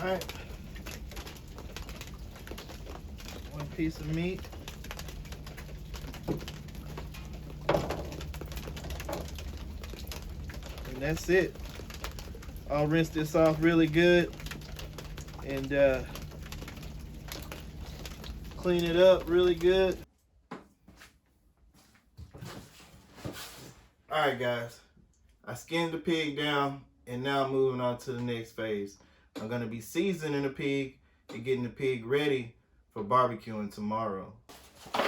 All right. One piece of meat. And that's it. I'll rinse this off really good and clean it up really good. Alright guys, I skinned the pig down and now I'm moving on to the next phase. I'm going to be seasoning the pig and getting the pig ready for barbecuing tomorrow. Get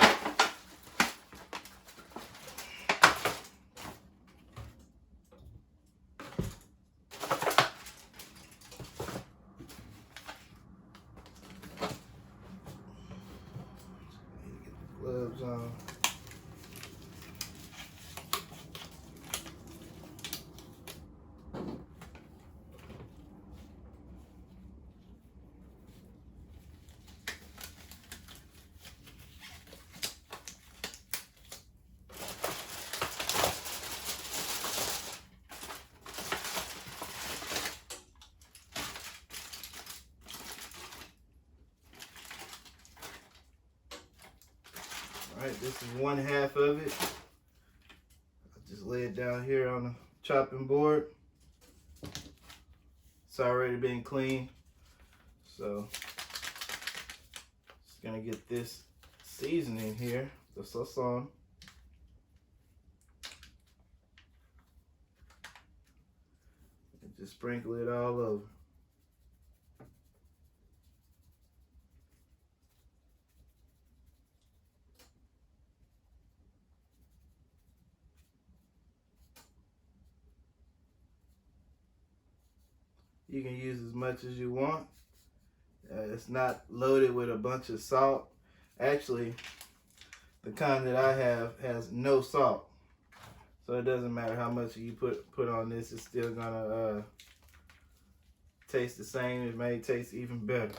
the gloves on. Alright, this is one half of it. I just lay it down here on the chopping board. It's already been cleaned. So, just gonna get this seasoning here, the sauce, and just sprinkle it all over. You can use as much as you want. It's not loaded with a bunch of salt. Actually, the kind that I have has no salt. So it doesn't matter how much you put on this, it's still gonna taste the same. It may taste even better.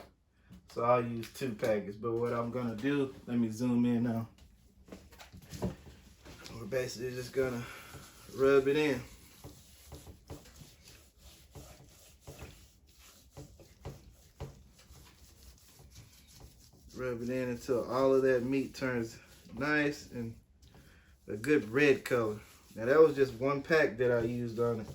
So I'll use 2 packets. But what I'm gonna do, let me zoom in now. We're basically just gonna rub it in. Rub it in until all of that meat turns nice and a good red color. Now that was just 1 pack that I used on it.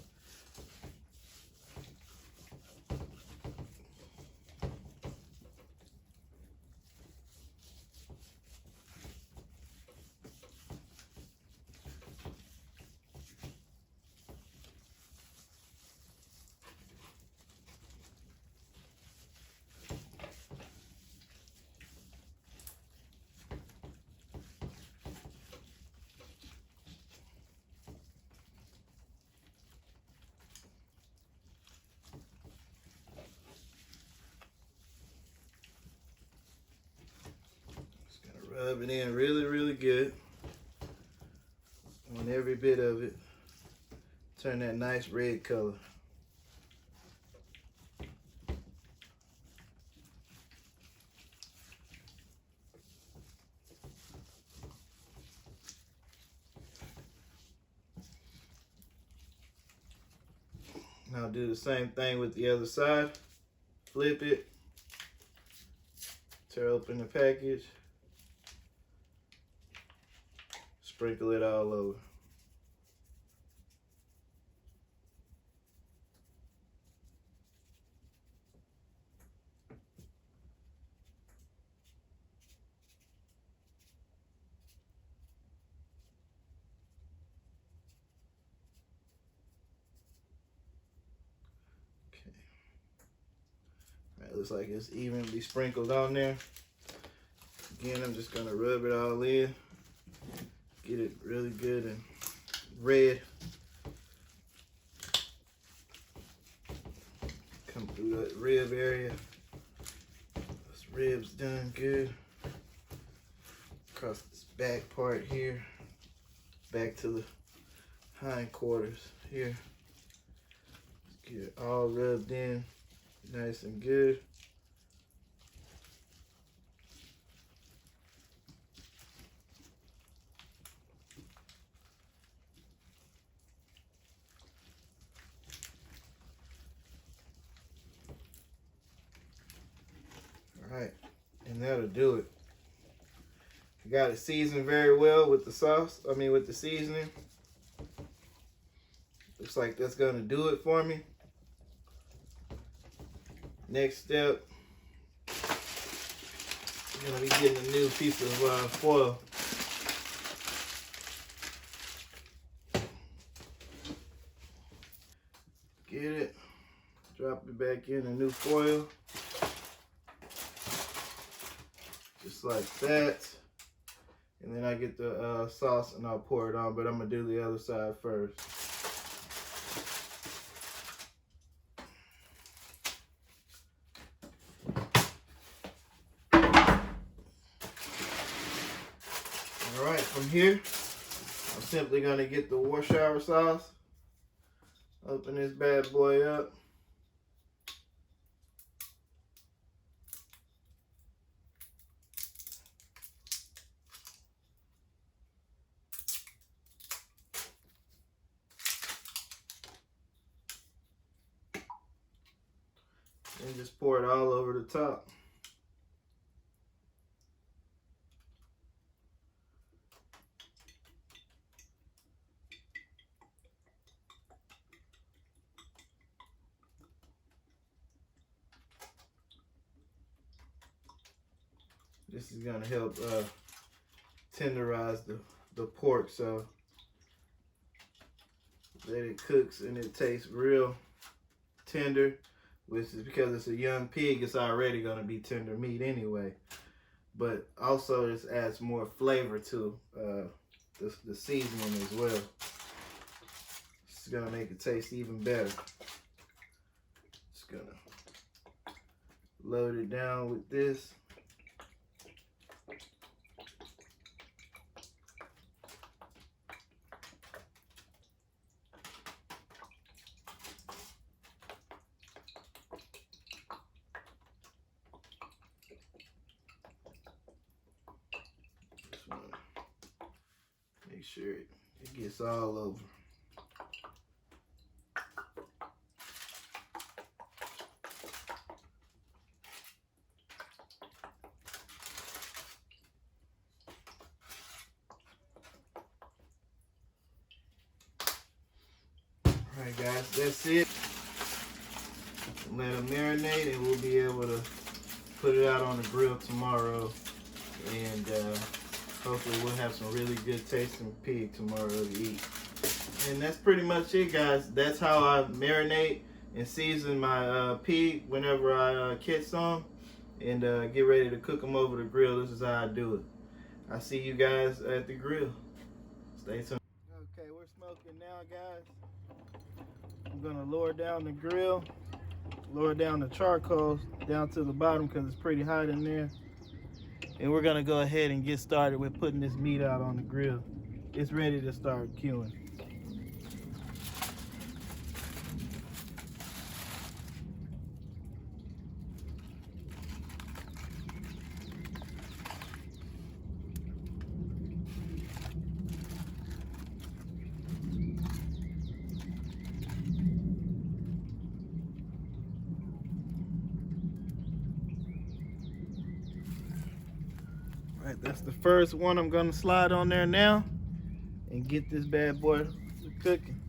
Rub it in really, really good on every bit of it. Turn that nice red color. Now do the same thing with the other side. Flip it. Tear open the package. Sprinkle it all over. Okay. All right, looks like it's evenly sprinkled on there. Again, I'm just gonna rub it all in. Get it really good and red. Come through that rib area. This rib's done good. Across this back part here. Back to the hindquarters here. Get it all rubbed in. Nice and good. to do it. I got it seasoned very well with the sauce. I mean, with the seasoning. Looks like that's going to do it for me. Next step, I'm going to be getting a new piece of foil. Get it. Drop it back in a new foil. Just like that. And then I get the sauce and I'll pour it on, but I'm going to do the other side first. Alright, from here, I'm simply going to get the Warshauer sauce. Open this bad boy up. And just pour it all over the top. This is going to help tenderize the pork, so that it cooks and it tastes real tender, which is because it's a young pig, it's already going to be tender meat anyway. But also this adds more flavor to the seasoning as well. It's going to make it taste even better. Just going to load it down with this. Make sure it gets all over. Alright guys, that's it. Let it marinate and we'll be able to put it out on the grill tomorrow. And hopefully we'll have some really good tasting pig tomorrow to eat. And that's pretty much it, guys. That's how I marinate and season my pig whenever I catch some and get ready to cook them over the grill. This is how I do it. I'll see you guys at the grill. Stay tuned. Okay, we're smoking now, guys. I'm gonna lower down the grill, lower down the charcoal down to the bottom because it's pretty hot in there. And we're gonna go ahead and get started with putting this meat out on the grill. It's ready to start queuing. Right, that's the first one I'm gonna slide on there now and get this bad boy cooking.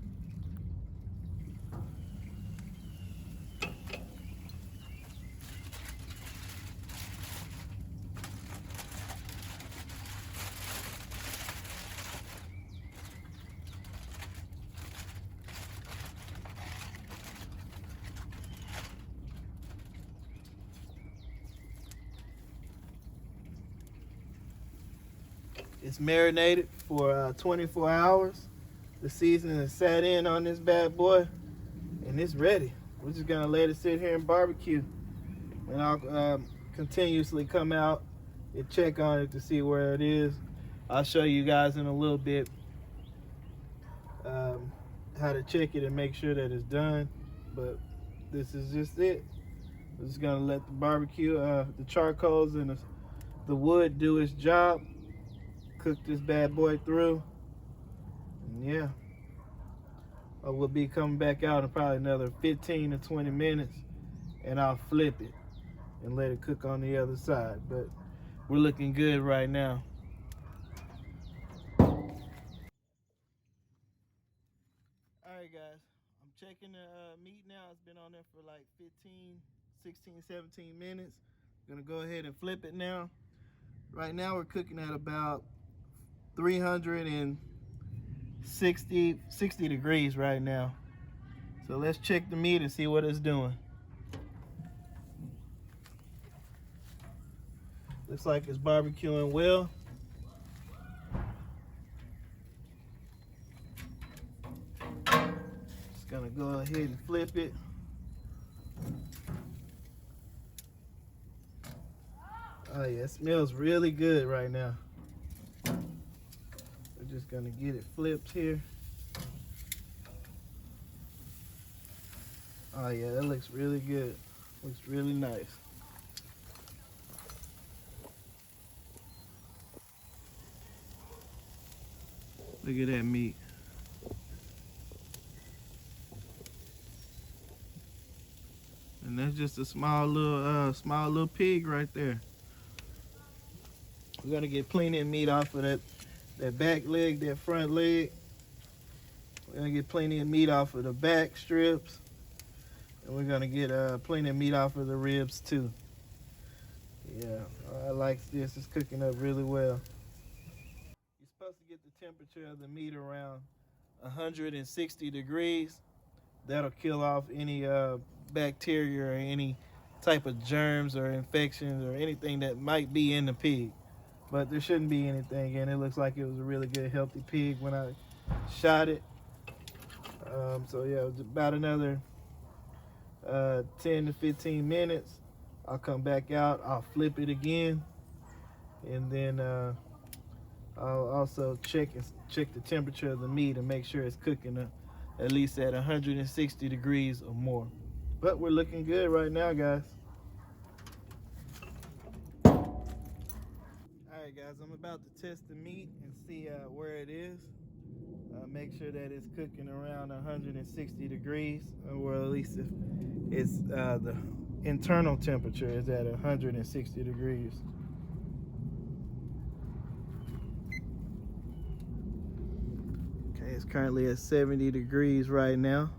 It's marinated for 24 hours. The seasoning is sat in on this bad boy and it's ready. We're just gonna let it sit here and barbecue. And I'll continuously come out and check on it to see where it is. I'll show you guys in a little bit how to check it and make sure that it's done. But this is just it. We're just gonna let the barbecue, the charcoals and the wood do its job. Cook this bad boy through, and yeah, I will be coming back out in probably another 15 to 20 minutes, and I'll flip it and let it cook on the other side. But we're looking good right now. Alright guys, I'm checking the meat now. It's been on there for like 15, 16, 17 minutes. I'm gonna go ahead and flip it now. Right now we're cooking at about 360 degrees right now. So let's check the meat and see what it's doing. Looks like it's barbecuing well. Just gonna go ahead and flip it. Oh yeah, it smells really good right now. We're just gonna get it flipped here. Oh yeah, that looks really good. Looks really nice. Look at that meat. And that's just a small little pig right there. We're gonna get plenty of meat off of that back leg, that front leg. We're gonna get plenty of meat off of the back strips. And we're gonna get plenty of meat off of the ribs too. Yeah, I like this. It's cooking up really well. You're supposed to get the temperature of the meat around 160 degrees. That'll kill off any bacteria or any type of germs or infections or anything that might be in the pig. But there shouldn't be anything in it. It looks like it was a really good, healthy pig when I shot it. So yeah, it was about another 10 to 15 minutes. I'll come back out, I'll flip it again, and then I'll also check the temperature of the meat and make sure it's cooking at least at 160 degrees or more. But we're looking good right now, guys. Alright guys, I'm about to test the meat and see where it is. Make sure that it's cooking around 160 degrees, or at least if it's the internal temperature is at 160 degrees. Okay, it's currently at 70 degrees right now.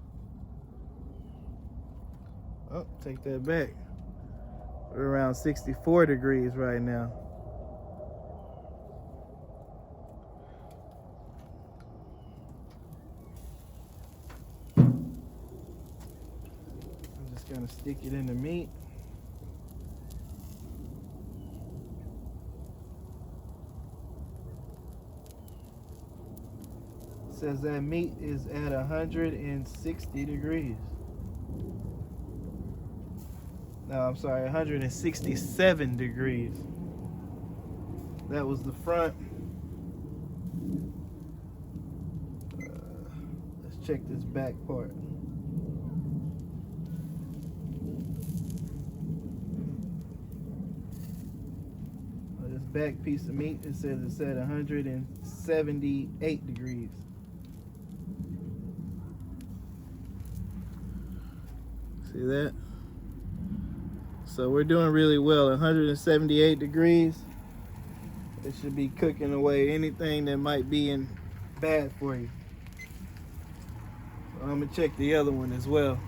Oh, take that back. We're around 64 degrees right now. I'm just gonna stick it in the meat. It says that meat is at 160 degrees. No, I'm sorry, 167 degrees. That was the front. Let's check this back part. This back piece of meat, it says it's at 178 degrees. See that? So we're doing really well. 178 degrees. It should be cooking away anything that might be bad for you. So I'm gonna check the other one as well.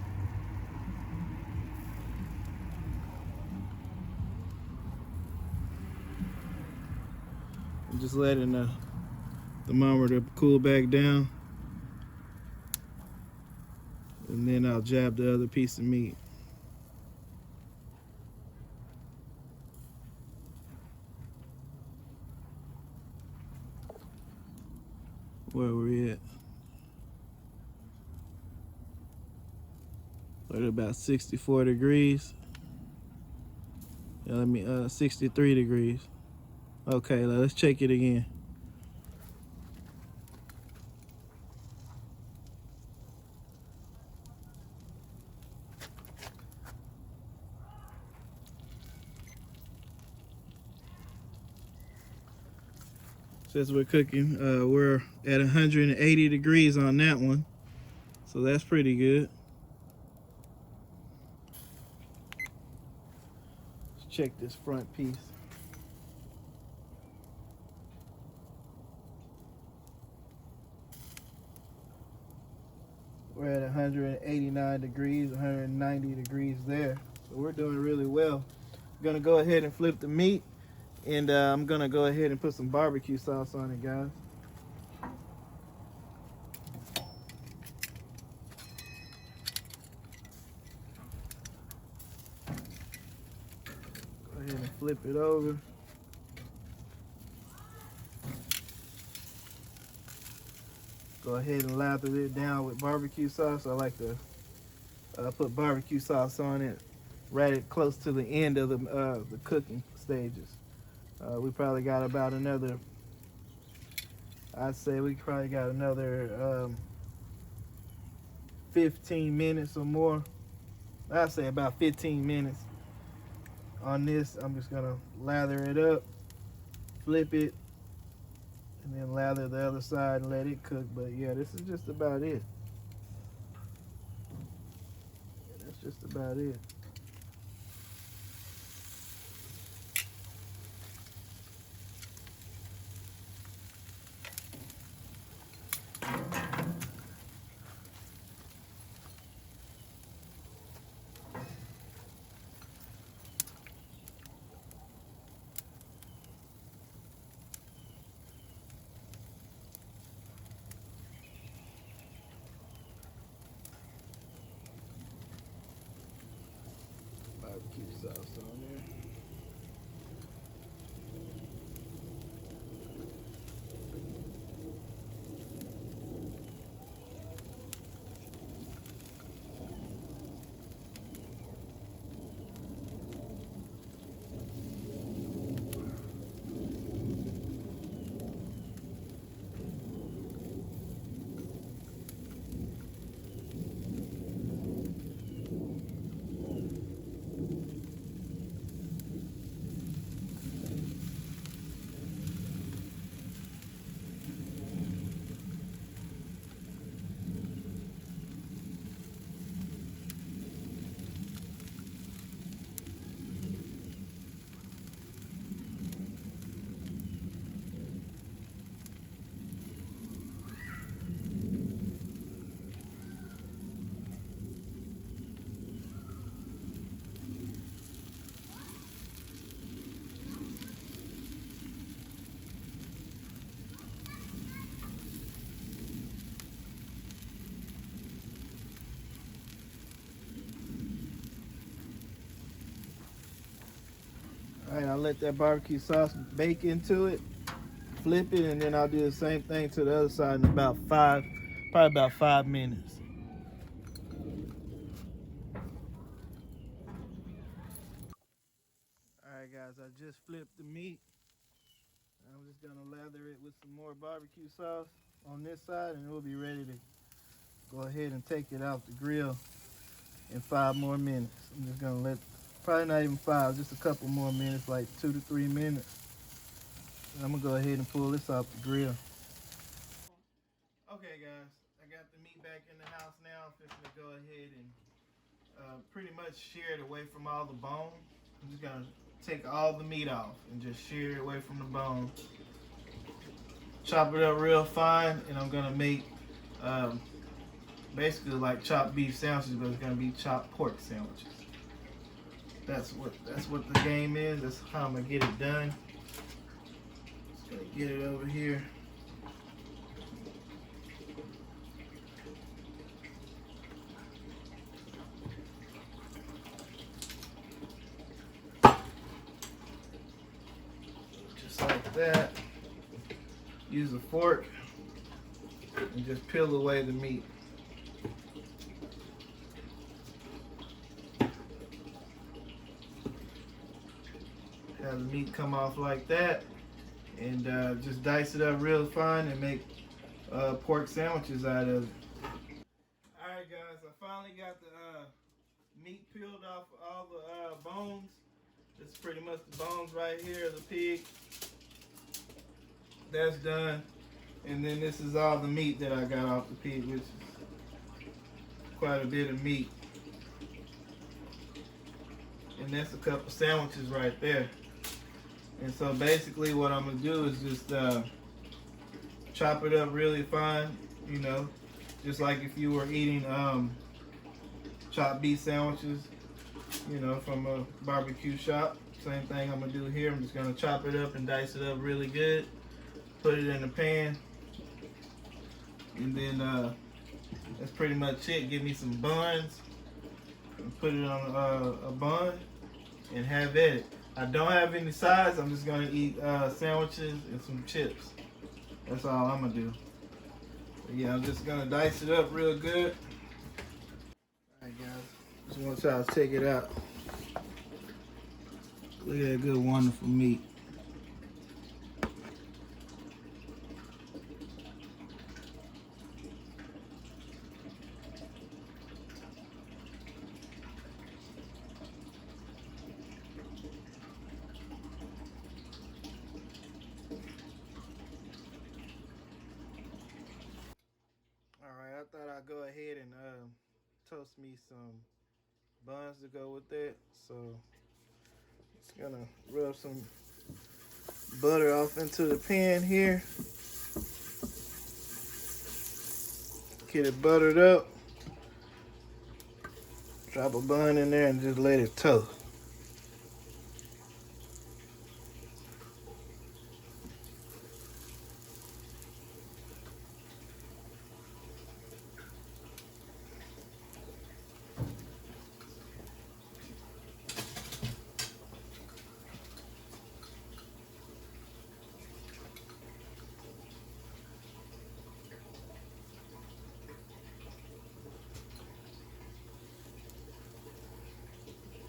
I'm just letting the thermometer cool back down, and then I'll jab the other piece of meat. Where we at? We're at about 64 degrees. Yeah, 63 degrees. Okay, let's check it again. Since we're cooking, we're at 180 degrees on that one, so that's pretty good. Let's check this front piece. We're at 189 degrees, 190 degrees there. So we're doing really well. I'm gonna go ahead and flip the meat, and I'm gonna go ahead and put some barbecue sauce on it, guys. Go ahead and flip it over. Go ahead and lather it down with barbecue sauce. I like to put barbecue sauce on it right close to the end of the cooking stages. We probably got about another, I'd say we probably got another 15 minutes or more. I'd say about 15 minutes on this. I'm just gonna lather it up, flip it, and then lather the other side and let it cook. But yeah, this is just about it. That's just about it. Barbecue sauce on there. All right, I'll let that barbecue sauce bake into it, flip it, and then I'll do the same thing to the other side in about probably about 5 minutes. All right, guys, I just flipped the meat. I'm just gonna lather it with some more barbecue sauce on this side, and we'll be ready to go ahead and take it out the grill in 5 more minutes. I'm just gonna let, probably not even 5, just a couple more minutes, like 2 to 3 minutes. And I'm gonna go ahead and pull this off the grill. Okay, guys, I got the meat back in the house now. I'm fixing to go ahead and pretty much shear it away from all the bone. I'm just gonna take all the meat off and just shear it away from the bone. Chop it up real fine, and I'm gonna make basically like chopped beef sandwiches, but it's gonna be chopped pork sandwiches. That's what the game is. That's how I'm gonna get it done. Just gonna get it over here. Just like that. Use a fork and just peel away the meat. Have the meat come off like that, and just dice it up real fine and make pork sandwiches out of it. Alright, guys, I finally got the meat peeled off all the bones. This is pretty much the bones right here of the pig. That's done. And then this is all the meat that I got off the pig, which is quite a bit of meat. And that's a couple sandwiches right there. And so basically what I'm gonna do is just chop it up really fine, you know, just like if you were eating chopped beef sandwiches, you know, from a barbecue shop. Same thing I'm gonna do here. I'm just gonna chop it up and dice it up really good. Put it in the pan, and then that's pretty much it. Give me some buns, and put it on a bun, and have at it. I don't have any sides. I'm just gonna eat sandwiches and some chips. That's all I'm gonna do. But yeah, I'm just gonna dice it up real good. All right, guys. Just want y'all to check it out. Look at that good, wonderful meat. Alright, I thought I'd go ahead and toast me some buns to go with that. So, just gonna rub some butter off into the pan here. Get it buttered up. Drop a bun in there and just let it toast.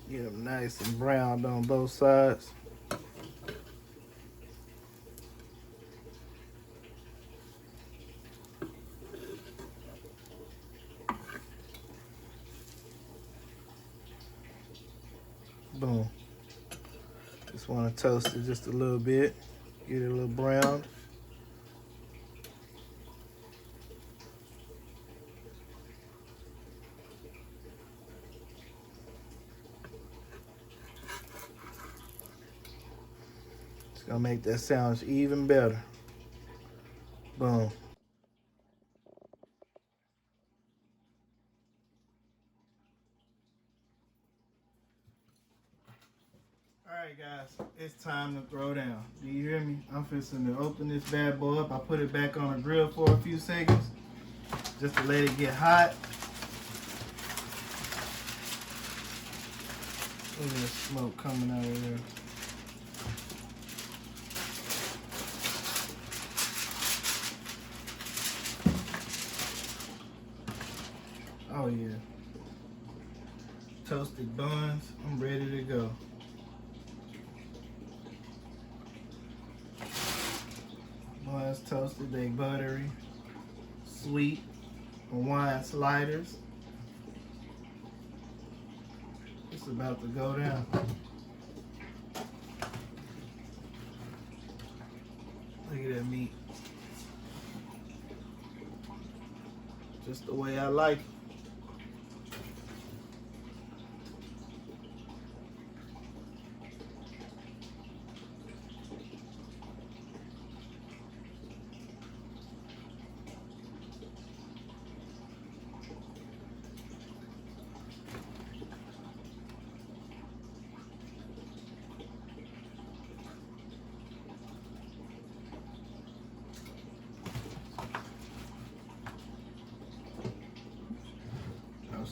Get them nice and browned on both sides. Boom. Just want to toast it just a little bit. Get it a little browned. It's gonna make that sandwich even better. Boom. Alright guys, it's time to throw down. Do you hear me? I'm fixing to open this bad boy up. I put it back on the grill for a few seconds just to let it get hot. Look at the smoke coming out of there. Oh yeah. Toasted buns, I'm ready to go. Buns toasted, they buttery, sweet, Hawaiian sliders. It's about to go down. Look at that meat. Just the way I like it.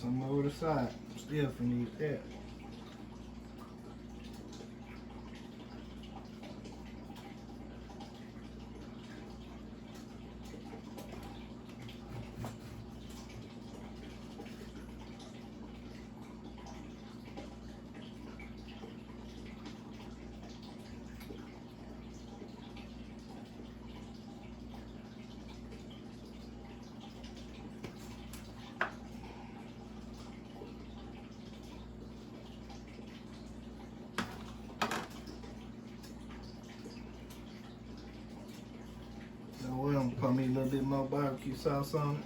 Some over the side. Still for need that. We're gonna put me a little bit more barbecue sauce on it.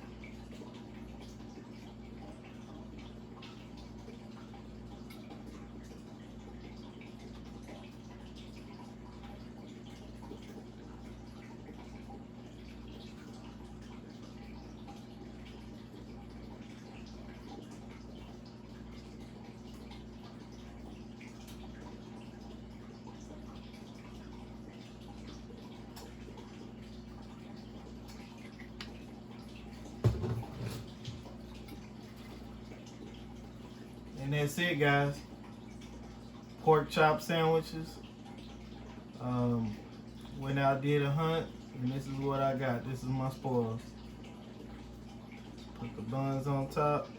that's it, guys. Pork chop sandwiches. Went out, did a hunt, and this is what I got. This is my spoils. Put the buns on top.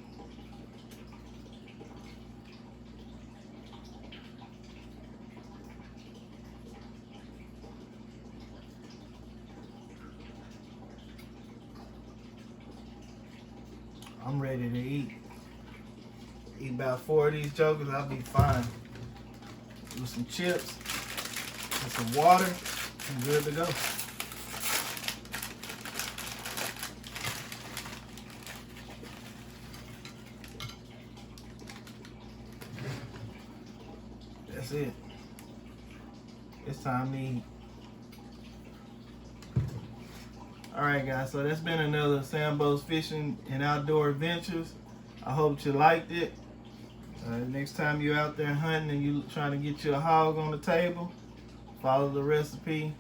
I'm ready to eat. Eat about 4 of these jokers, I'll be fine. With some chips and some water, I'm good to go. That's it. It's time to eat. Alright guys, so that's been another Sambo's Fishing and Outdoor Adventures. I hope you liked it. Next time you're out there hunting and you're trying to get you a hog on the table, follow the recipe.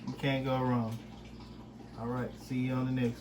You can't go wrong. Alright, see you on the next one.